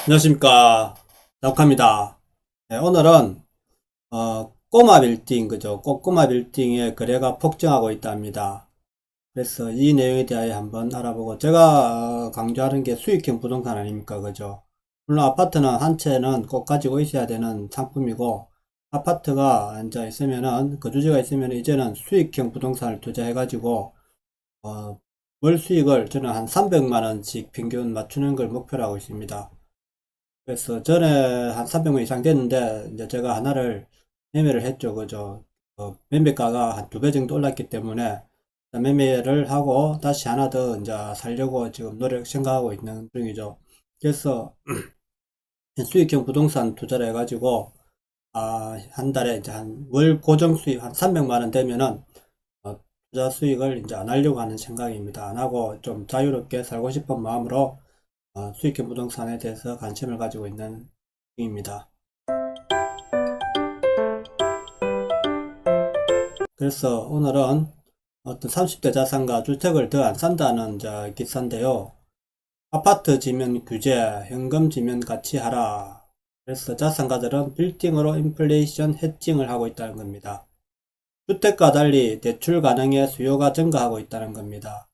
안녕하십니까. 나욱합니다. 네, 오늘은 꼬마 빌딩, 그죠? 꼬마 빌딩의 거래가 폭증하고 있답니다. 그래서 이 내용에 대하여 한번 알아보고, 제가 강조하는 게 수익형 부동산 아닙니까? 그죠? 물론 아파트는 한 채는 꼭 가지고 있어야 되는 상품이고, 아파트가 앉아 있으면은, 거주지가 있으면 이제는 수익형 부동산을 투자해가지고, 어, 월 수익을 저는 한 300만원씩 평균 맞추는 걸 목표로 하고 있습니다. 그래서 전에 한 300명 이상 됐는데, 이제 제가 하나를 매매를 했죠. 그죠. 매매가가 한 2배 정도 올랐기 때문에, 매매를 하고 다시 하나 더 이제 살려고 지금 생각하고 있는 중이죠. 그래서 수익형 부동산 투자를 해가지고, 한 달에 이제 한 월 고정 수익 한 300만 원 되면은, 투자 수익을 이제 안 하려고 하는 생각입니다. 안 하고 좀 자유롭게 살고 싶은 마음으로 수익형 부동산에 대해서 관심을 가지고 있는 중입니다. 그래서 오늘은 어떤 30대 자산가 주택을 더 안 산다는 기사인데요. 아파트 지면 규제, 현금 지면 같이 하라. 그래서 자산가들은 빌딩으로 인플레이션 해칭을 하고 있다는 겁니다. 주택과 달리 대출 가능의 수요가 증가하고 있다는 겁니다.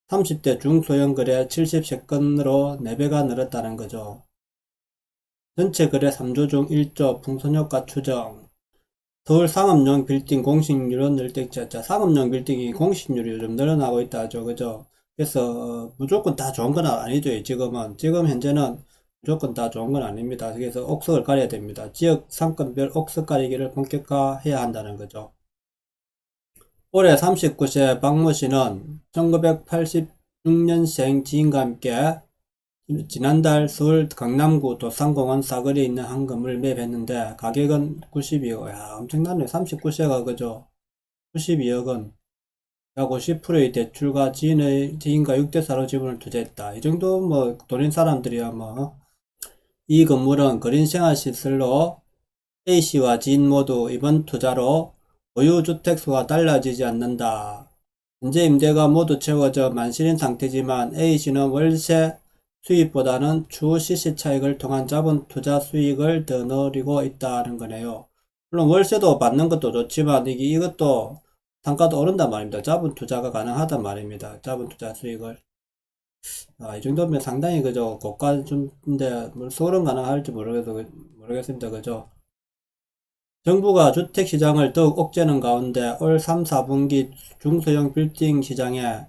30대 중소형 거래 70세건으로 4배가 늘었다는 거죠. 전체 거래 3조 중 1조 풍선효과 추정. 서울 상업용 빌딩 공식률은 늘대자 상업용 빌딩이 공식률이 요즘 늘어나고 있다죠. 그죠? 그래서 무조건 다 좋은 건 아니죠. 지금 현재는 무조건 다 좋은 건 아닙니다. 그래서 옥석을 가려야 됩니다. 지역 상권별 옥석 가리기를 본격화해야 한다는 거죠. 올해 39세 박모 씨는 1986년생 지인과 함께 지난달 서울 강남구 도산공원 사거리에 있는 한 건물을 매입했는데 가격은 92억. 야, 엄청나네. 39세가 그죠? 92억 원. 약 50%의 대출과 지인과 6대4로 지분을 투자했다. 이 정도 뭐 돈인 사람들이야 뭐. 이 건물은 거린생활시설로 A씨와 지인 모두 이번 투자로 보유 주택수가 달라지지 않는다. 현재 임대가 모두 채워져 만실인 상태지만 A씨는 월세 수입보다는 주 시세 차익을 통한 자본 투자 수익을 더 노리고 있다는 거네요. 물론 월세도 받는 것도 좋지만 이것도 단가도 오른단 말입니다. 자본 투자가 가능하단 말입니다. 자본 투자 수익을. 이 정도면 상당히 그죠. 고가 좀인데 서울은 가능할지 모르겠습니다. 그죠. 정부가 주택시장을 더욱 억제하는 가운데 올 3, 4분기 중소형 빌딩 시장에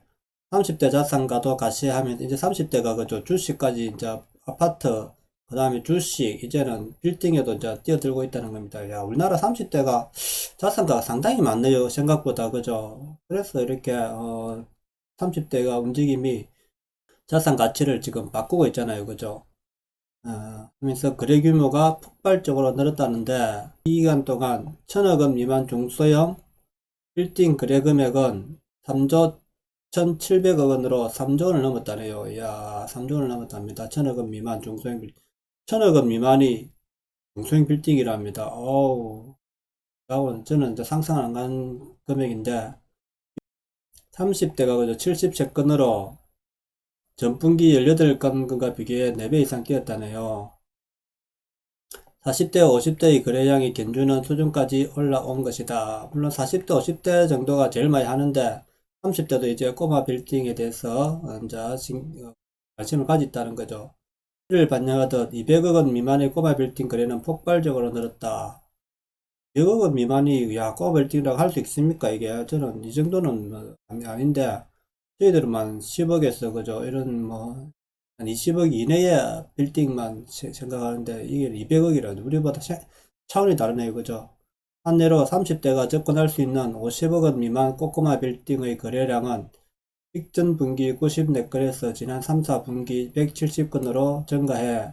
30대 자산가도 가세하면 이제 30대가 그죠. 주식까지 이제 아파트, 그 다음에 주식, 이제는 빌딩에도 이제 뛰어들고 있다는 겁니다. 야, 우리나라 30대가 자산가가 상당히 많네요. 생각보다 그죠. 그래서 이렇게 30대가 움직임이 자산 가치를 지금 바꾸고 있잖아요. 그죠. 하면서 거래 규모가 폭발적으로 늘었다는데 이 기간 동안 1000억 원 미만 중소형 빌딩 거래 금액은 3조 1700억 원으로 3조 원을 넘었다네요. 이야, 3조 원을 넘었답니다. 1000억 원 미만 중소형 빌딩. 1000억 원 미만이 중소형 빌딩이랍니다. 어우, 저는 이제 상상 안 간 금액인데 30대가 그저 70세건으로 전분기 18건과 비교해 4배 이상 뛰었다네요. 40대, 50대의 거래량이 견주는 수준까지 올라온 것이다. 물론 40대, 50대 정도가 제일 많이 하는데 30대도 이제 꼬마 빌딩에 대해서 이제 관심을 가졌다는 거죠. 이를 반영하듯 200억 원 미만의 꼬마 빌딩 거래는 폭발적으로 늘었다. 100억 원 미만이 꼬마 빌딩이라고 할 수 있습니까? 이게 저는 이 정도는 뭐 아닌데 저희들만 10억에서 그죠? 이런 뭐 한 20억 이내의 빌딩만 생각하는데 이게 200억이라도 우리보다 차원이 다르네요. 그죠? 한내로 30대가 접근할 수 있는 50억 원 미만 꼬꼬마 빌딩의 거래량은 직전 분기 94건에서 지난 3, 4분기 170건으로 증가해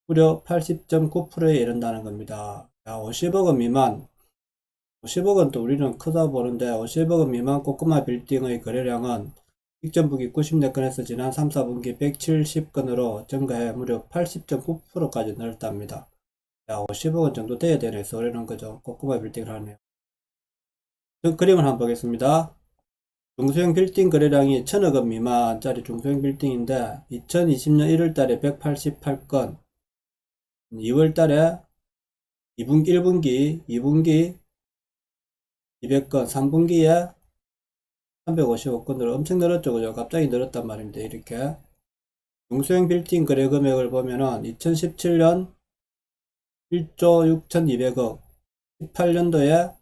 무려 80.9%에 이른다는 겁니다. 50억 원 미만 50억 원 또 우리는 크다 보는데 50억 원 미만 꼬꼬마 빌딩의 거래량은 직전 분기 94건에서 지난 3, 4분기 170건으로 증가해 무려 80.9%까지 늘었답니다. 50억 원 정도 돼야 되네. 서울에는 그죠. 꼬꼬마 빌딩을 하네요. 그림을 한번 보겠습니다. 중소형 빌딩 거래량이 1000억 미만짜리 중소형 빌딩인데 2020년 1월달에 188건, 2월달에 2분기, 1분기, 2분기 200건, 3분기에 355건으로 엄청 늘었죠. 그죠? 갑자기 늘었단 말입니다. 이렇게. 중소형 빌딩 거래 금액을 보면은 2017년 1조 6200억, 18년도에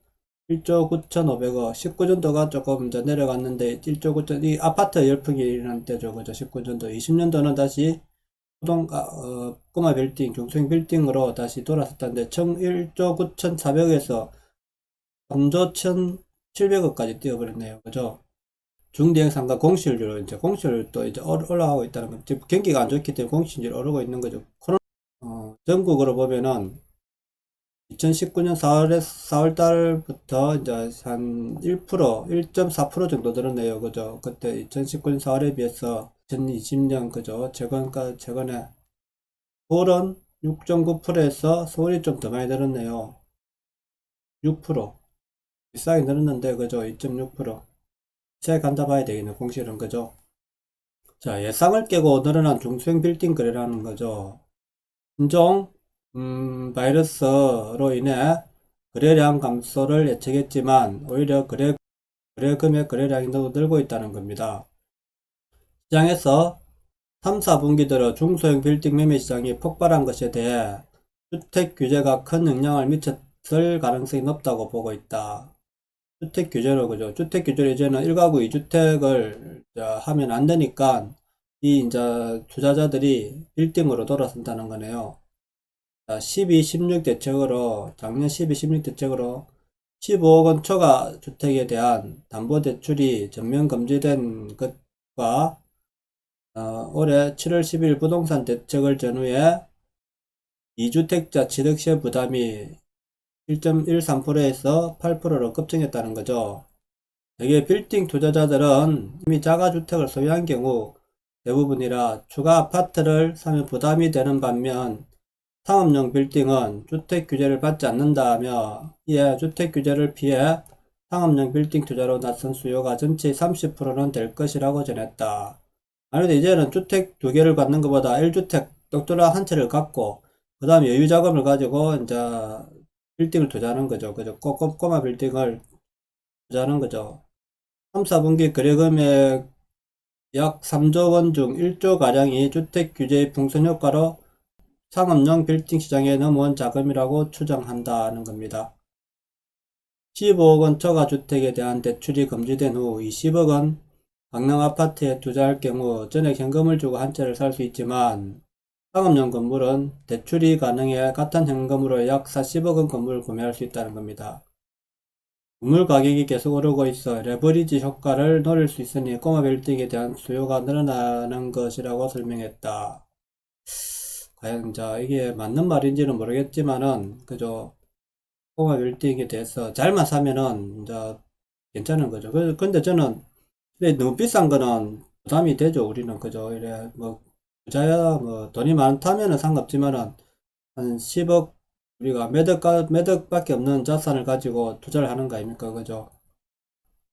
1조 9500억, 19년도가 조금 더 내려갔는데 1조 9천, 이 아파트 열풍이 일어날 때죠. 그죠? 19년도, 20년도는 다시 꼬마 빌딩, 중소형 빌딩으로 다시 돌아섰다는데, 총 1조 9400에서 3조 1700억까지 뛰어버렸네요. 그죠? 중대형 상가 공실률은 이제 공실률도 이제 올라가고 있다는 거. 지금 경기가 안 좋기 때문에 공실률이 오르고 있는 거죠. 전국으로 보면은 2019년 4월 달부터 이제 한 1%, 1.4% 정도 늘었네요. 그죠? 그때 2019년 4월에 비해서 2020년, 그죠? 최근에 서울은 6.9%에서 서울이 좀 더 많이 늘었네요. 6%. 비싸게 늘었는데, 그죠? 2.6%. 세 간다 봐야 되겠네, 공실은. 그죠? 자, 예상을 깨고 늘어난 중소형 빌딩 거래라는 거죠. 신종 바이러스로 인해 거래량 감소를 예측했지만 오히려 거래 금액 거래량이 너무 늘고 있다는 겁니다. 시장에서 3, 4분기 들어 중소형 빌딩 매매 시장이 폭발한 것에 대해 주택 규제가 큰 영향을 미쳤을 가능성이 높다고 보고 있다. 주택 규제로, 그죠? 주택 규제로 이제는 1가구 2주택을 하면 안 되니까 이 이제 투자자들이 빌딩으로 돌아선다는 거네요. 12, 16 대책으로, 작년 12, 16 대책으로 15억 원 초과 주택에 대한 담보대출이 전면 금지된 것과 올해 7월 10일 부동산 대책을 전후해 2주택자 취득세 부담이 1.13%에서 8%로 급증했다는 거죠. 대개 빌딩 투자자들은 이미 자가주택을 소유한 경우 대부분이라 추가 아파트를 사면 부담이 되는 반면 상업용 빌딩은 주택 규제를 받지 않는다며 이에 주택 규제를 피해 상업용 빌딩 투자로 나선 수요가 전체의 30%는 될 것이라고 전했다. 아무래도 이제는 주택 두 개를 갖는 것보다 1주택 똑똑한 한 채를 갖고 그 다음에 여유 자금을 가지고 이제 빌딩을 투자하는 거죠. 그죠? 꼬마 빌딩을 투자하는 거죠. 3, 4분기 거래 금액 약 3조 원 중 1조 가량이 주택 규제의 풍선 효과로 상업용 빌딩 시장에 넘어온 자금이라고 추정한다는 겁니다. 15억 원 초과 주택에 대한 대출이 금지된 후 20억 원 강남 아파트에 투자할 경우 전액 현금을 주고 한 채를 살 수 있지만 상업용 건물은 대출이 가능해 같은 현금으로 약 40억 원 건물을 구매할 수 있다는 겁니다. 건물 가격이 계속 오르고 있어 레버리지 효과를 노릴 수 있으니 꼬마 빌딩에 대한 수요가 늘어나는 것이라고 설명했다. 과연 이게 맞는 말인지는 모르겠지만은 그죠? 꼬마 빌딩에 대해서 잘만 사면은 이제 괜찮은 거죠. 근데 저는 너무 비싼 거는 부담이 되죠. 우리는 그죠? 이래 뭐 부자야 뭐 돈이 많다면은 상관없지만은 한 10억 우리가 매덕밖에 없는 자산을 가지고 투자를 하는 거 아닙니까? 그죠?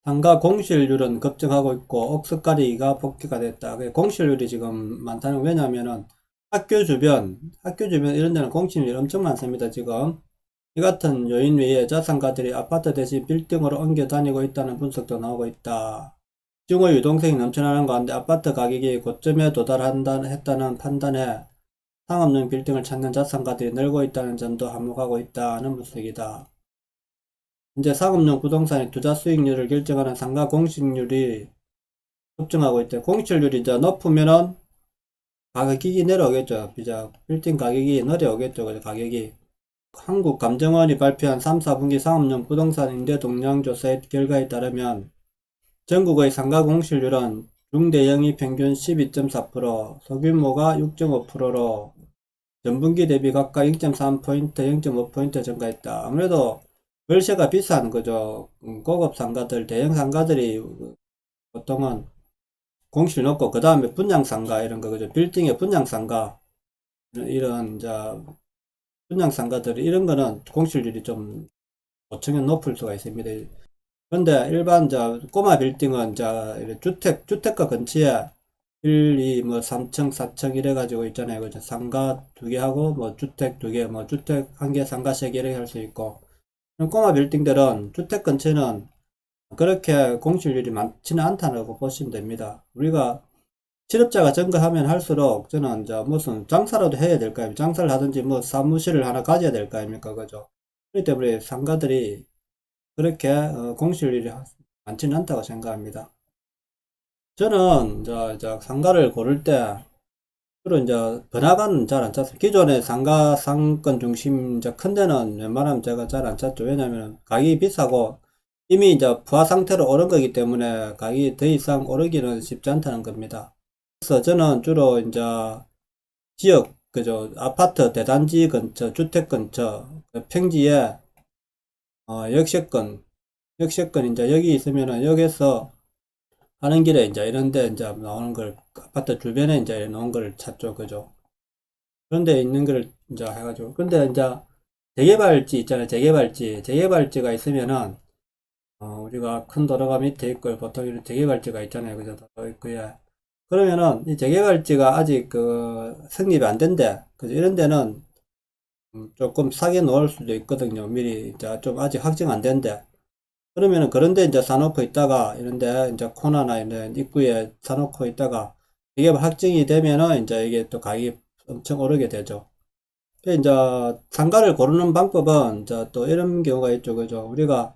상가 공실률은 급증하고 있고 억스가리가 복귀가 됐다. 공실률이 지금 많다는, 왜냐하면은 학교 주변 이런 데는 공실률이 엄청 많습니다. 지금 이 같은 요인 외에 자산가들이 아파트 대신 빌딩으로 옮겨 다니고 있다는 분석도 나오고 있다. 증오 유동성이 넘쳐나는 가운데 아파트 가격이 고점에 했다는 판단에 상업용 빌딩을 찾는 자산가들이 늘고 있다는 점도 한몫하고 있다는 분석이다. 현재 상업용 부동산의 투자 수익률을 결정하는 상가 공실률이 급증하고 있대. 공실률이 이제 높으면은 가격이 내려오겠죠. 빌딩 가격이 내려오겠죠. 그죠? 가격이. 한국감정원이 발표한 3, 4분기 상업용 부동산 임대 동향 조사의 결과에 따르면 전국의 상가 공실률은 중대형이 평균 12.4%, 소규모가 6.5%로 전분기 대비 각각 0.3포인트, 0.5포인트 증가했다. 아무래도 월세가 비싼 거죠. 고급 상가들, 대형 상가들이 보통은 공실 높고, 그 다음에 분양 상가 이런 거, 그죠. 빌딩의 분양 상가, 이런, 분양 상가들, 이런 거는 공실률이 좀 5층은 높을 수가 있습니다. 근데 일반 꼬마 빌딩은 주택가 근처에 1, 2, 뭐 3층, 4층 이래가지고 있잖아요. 그죠? 상가 2개 하고, 뭐 주택 2개, 뭐 주택 1개, 상가 3개 이렇게 할 수 있고. 꼬마 빌딩들은 주택 근처는 그렇게 공실률이 많지는 않다고 보시면 됩니다. 우리가 실업자가 증가하면 할수록 저는 이제 무슨 장사라도 해야 될 거 아닙니까? 장사를 하든지 뭐 사무실을 하나 가져야 될 거 아닙니까? 그죠? 그렇기 때문에 상가들이 그렇게 공실률이 많지는 않다고 생각합니다. 저는 상가를 고를 때 주로 번화가는 잘 안 찾습니다. 기존의 상가 상권 중심 큰 데는 웬만하면 제가 잘 안 찾죠. 왜냐하면 가격이 비싸고 이미 부하 상태로 오른 거기 때문에 가격이 더 이상 오르기는 쉽지 않다는 겁니다. 그래서 저는 주로 지역 그죠, 아파트 대단지 근처, 주택 근처, 그 평지에 역세권 여기 있으면은 여기서 하는 길에 이런데 나오는 걸 아파트 주변에 놓은 걸 찾죠. 그죠? 그런데 있는 걸 해가지고. 근데 재개발지 있잖아요. 재개발지가 있으면은 우리가 큰 도로가 밑에 있고 보통 이런 재개발지가 있잖아요. 그죠? 도로 있고요. 그러면은 이 재개발지가 아직 성립이 안 된대. 그죠? 이런 데는 조금 싸게 놓을 수도 있거든요. 미리 좀 아직 확정 안 된대. 그러면은 그런데 사놓고 있다가 이런데 코너나 이런 입구에 사놓고 있다가 이게 확정이 되면은 이게 또 가격이 엄청 오르게 되죠. 이제 상가를 고르는 방법은 또 이런 경우가 있죠. 그죠? 우리가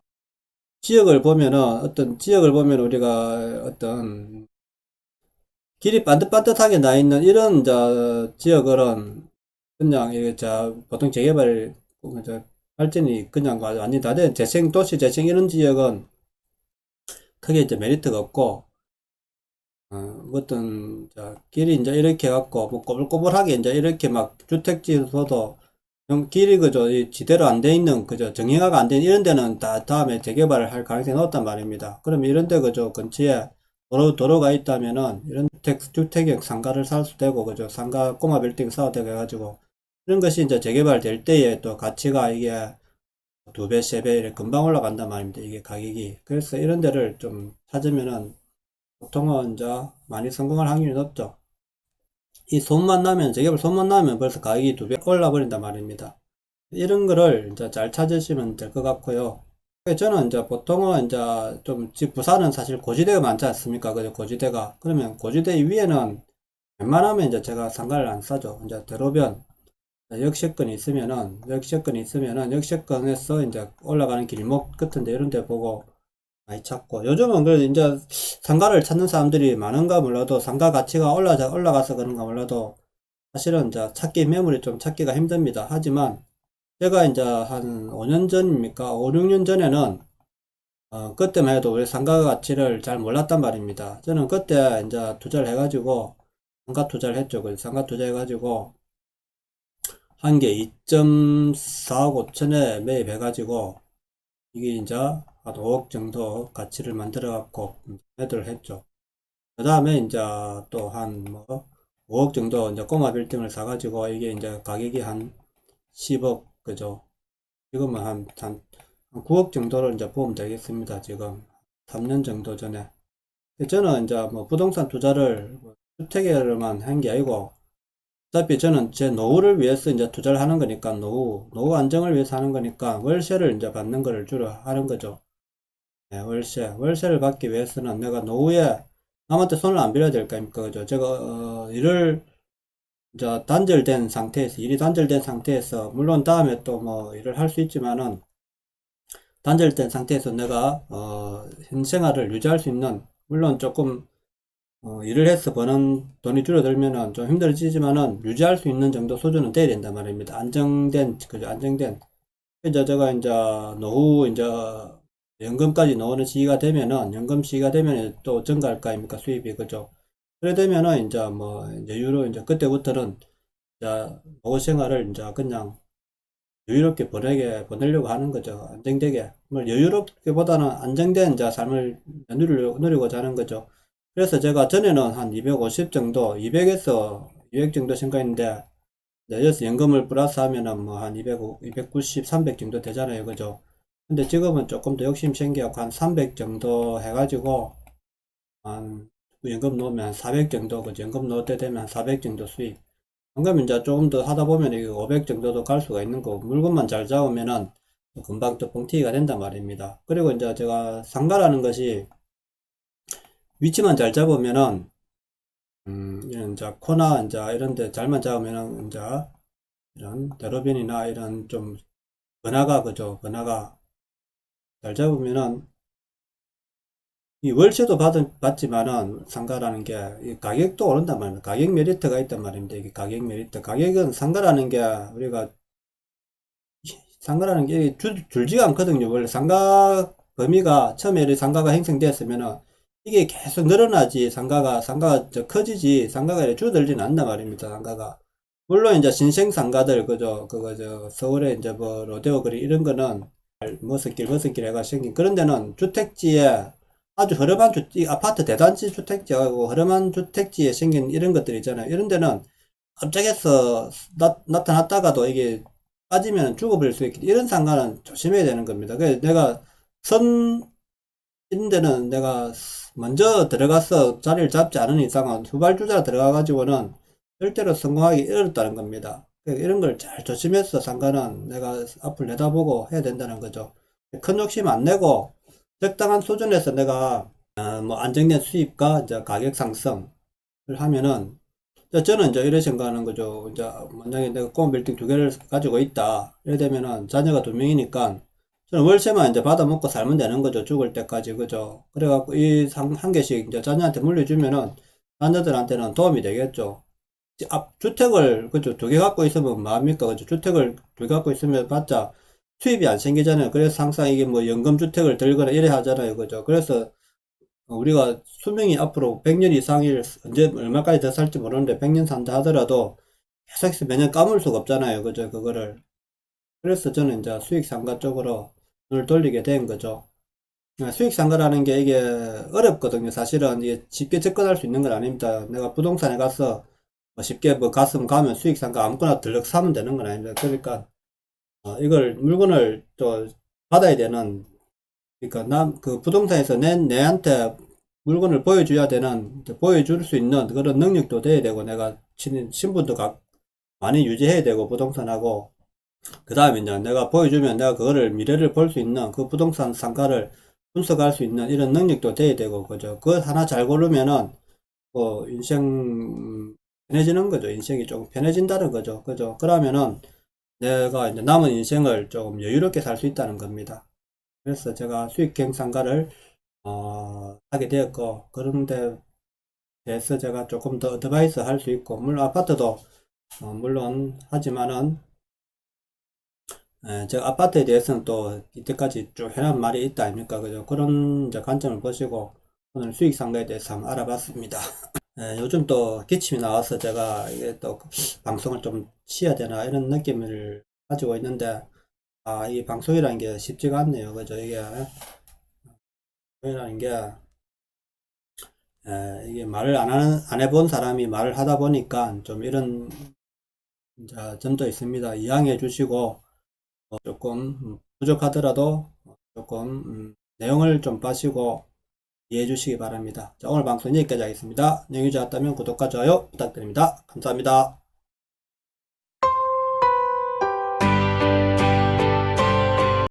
어떤 지역을 보면 우리가 어떤 길이 반듯반듯하게 나 있는 이런 지역은 그냥 이게 보통 재개발 발전이 그냥 완전히 다 된 도시 재생 이런 지역은 크게 메리트가 없고 어떤 길이 이렇게 해갖고 뭐 꼬불꼬불하게 이렇게 막 주택지로도 길이 그저 지대로 안 돼 있는 그저 정형화가 안 된 이런 데는 다 다음에 재개발을 할 가능성이 높단 말입니다. 그럼 이런 데 그저 근처에 도로가 있다면은 이런 주택형 상가를 살 수 되고 그저 상가 꼬마 빌딩 사도 되고 해가지고 이런 것이 재개발 될 때에 또 가치가 이게 2배, 3배 이렇게 금방 올라간단 말입니다. 이게 가격이. 그래서 이런 데를 좀 찾으면은 보통은 많이 성공할 확률이 높죠. 이 소문만 나면, 재개발 소문만 나면 벌써 가격이 2배 올라버린단 말입니다. 이런 거를 잘 찾으시면 될 것 같고요. 저는 보통은 부산은 사실 고지대가 많지 않습니까? 그죠? 고지대가. 그러면 고지대 위에는 웬만하면 제가 상가를 안 싸죠. 대로변, 역세권에서 올라가는 길목 같은데 이런 데 보고 많이 찾고 요즘은 그래도 상가를 찾는 사람들이 많은가 몰라도 상가 가치가 올라가서 그런가 몰라도 사실은 매물이 좀 찾기가 힘듭니다. 하지만 제가 한 5년 전입니까? 5, 6년 전에는 그때만 해도 우리 상가 가치를 잘 몰랐단 말입니다. 저는 그때 투자를 해가지고 상가 투자를 했죠. 그 상가 투자해가지고 한 개 2.4억 5천에 매입해가지고 이게 한 5억 정도 가치를 만들어 갖고 매도를 했죠. 그 다음에 또 한 뭐 5억 정도 꼬마 빌딩을 사가지고 이게 가격이 한 10억 그죠. 지금은 한 9억 정도를 보면 되겠습니다. 지금 3년 정도 전에. 저는 뭐 부동산 투자를 주택에만 한 게 아니고 어차피 저는 제 노후를 위해서 투자를 하는 거니까 노후 안정을 위해서 하는 거니까 월세를 받는 거를 주로 하는 거죠. 네, 월세를 받기 위해서는 내가 노후에 남한테 손을 안 빌어야 될 거 아닙니까? 그죠? 제가, 일을, 일이 단절된 상태에서, 물론 다음에 또 뭐 일을 할 수 있지만은, 단절된 상태에서 내가, 현 생활을 유지할 수 있는, 물론 조금, 일을 해서 버는 돈이 줄어들면은 좀 힘들어지지만은, 유지할 수 있는 정도 수준은 돼야 된단 말입니다. 그죠? 안정된. 제가 노후, 연금까지 나오는 시기가 되면은 연금 시기가 되면 또 증가할 거 아닙니까 수입이 그죠. 그래 되면은 뭐 여유로 그때부터는 노후 생활을 그냥 여유롭게 보내려고 하는 거죠. 안정되게 뭐 여유롭게보다는 안정된 삶을 누리고자 하는 거죠. 그래서 제가 전에는 한 250 정도 200에서 200 정도 생각했는데 여기서 연금을 플러스 하면은 뭐 한 200, 290, 300 정도 되잖아요. 그죠? 근데 지금은 조금 더 욕심 생겨갖고 한 300 정도 해가지고 한 연금 넣으면 한 400 정도, 그 연금 넣을 때 되면 한 400 정도 수익. 방금 이제 조금 더 하다 보면 이게 500 정도도 갈 수가 있는 거고, 물건만 잘 잡으면은 금방 또 뻥튀기가 된단 말입니다. 그리고 이제 제가 상가라는 것이 위치만 잘 잡으면은, 이런 이제 코나 이제 이런 데 잘만 잡으면은 이제 이런 대로변이나 이런 좀 번화가, 그죠? 번화가 잘 잡으면은 이 월세도 받지만은 상가라는 게 이 가격도 오른단 말입니다. 가격 메리트가 있단 말입니다. 이게 가격 메리트. 가격은 상가라는 게 우리가 상가라는 게 줄지가 않거든요. 원래 상가 범위가 처음에 상가가 형성되었으면은 이게 계속 늘어나지 상가가 커지지 상가가 이렇게 줄어들지는 않단 말입니다. 상가가 물론 이제 신생 상가들 그죠 그거 저 서울에 이제 뭐 로데오 거리 이런 거는 머슴길 해가 생긴 그런 데는 주택지에 아주 허름한 이 아파트 대단지 주택지하고 허름한 주택지에 생긴 이런 것들 있잖아요. 이런 데는 갑자기서 나타났다가도 이게 빠지면 죽어버릴 수 있기 이런 상가는 조심해야 되는 겁니다. 그래서 내가 선 이런 데는 내가 먼저 들어가서 자리를 잡지 않은 이상은 후발주자 들어가 가지고는 절대로 성공하기 어렵다는 겁니다. 이런 걸 잘 조심해서 상가는 내가 앞을 내다보고 해야 된다는 거죠. 큰 욕심 안 내고 적당한 수준에서 내가 뭐 안정된 수입과 이제 가격 상승을 하면은 저는 이제 이래 생각하는 거죠. 이제 만약에 내가 꼬마 빌딩 두 개를 가지고 있다. 이래 되면은 자녀가 두 명이니까 저는 월세만 이제 받아먹고 살면 되는 거죠. 죽을 때까지. 그죠. 그래갖고 이 한 개씩 이제 자녀한테 물려주면은 자녀들한테는 도움이 되겠죠. 주택을, 그죠. 두 개 갖고 있으면 뭐합니까? 그죠. 주택을 두 개 갖고 있으면 봤자 수입이 안 생기잖아요. 그래서 항상 이게 뭐 연금주택을 들거나 이래 하잖아요. 그죠. 그래서 우리가 수명이 앞으로 100년 이상일 언제 얼마까지 더 살지 모르는데 100년 산다 하더라도 계속해서 매년 까물 수가 없잖아요. 그죠? 그거를. 그래서 저는 이제 수익 상가 쪽으로 눈을 돌리게 된 거죠. 수익 상가라는 게 이게 어렵거든요. 사실은 이게 쉽게 접근할 수 있는 건 아닙니다. 내가 부동산에 가서 뭐 쉽게 뭐 갔으면 가면 수익 상가 아무거나 들럭 사면 되는 건 아닙니다. 그러니까 이걸 물건을 또 받아야 되는 그러니까 그 부동산에서 내한테 물건을 보여줘야 되는 보여줄 수 있는 그런 능력도 돼야 되고 내가 신분도 많이 유지해야 되고 부동산하고 그 다음에 이제 내가 보여주면 내가 그거를 미래를 볼 수 있는 그 부동산 상가를 분석할 수 있는 이런 능력도 돼야 되고 그죠. 그거 하나 잘 고르면은 뭐 인생 편해지는 거죠. 인생이 조금 편해진다는 거죠. 그죠. 그러면은 내가 이제 남은 인생을 조금 여유롭게 살 수 있다는 겁니다. 그래서 제가 수익형 상가를 하게 되었고 그런데 대해서 제가 조금 더 어드바이스 할 수 있고 물론 아파트도 물론 하지만은 제가 아파트에 대해서는 또 이때까지 쭉 해놓은 말이 있다 아닙니까 그죠 그런 이제 관점을 보시고 오늘 수익 상가에 대해서 한번 알아봤습니다. 요즘 또 기침이 나와서 제가 이게 또 방송을 좀 쉬어야 되나 이런 느낌을 가지고 있는데 이 방송이라는 게 쉽지가 않네요 그죠 이게 방송이라는 게 이게 말을 안 해본 사람이 말을 하다 보니까 좀 이런 이제 점도 있습니다. 이해해 주시고 조금 부족하더라도 조금 내용을 좀 빠시고 이해해 주시기 바랍니다. 자, 오늘 방송 여기까지 하겠습니다. 내용이 좋았다면 구독과 좋아요 부탁드립니다. 감사합니다.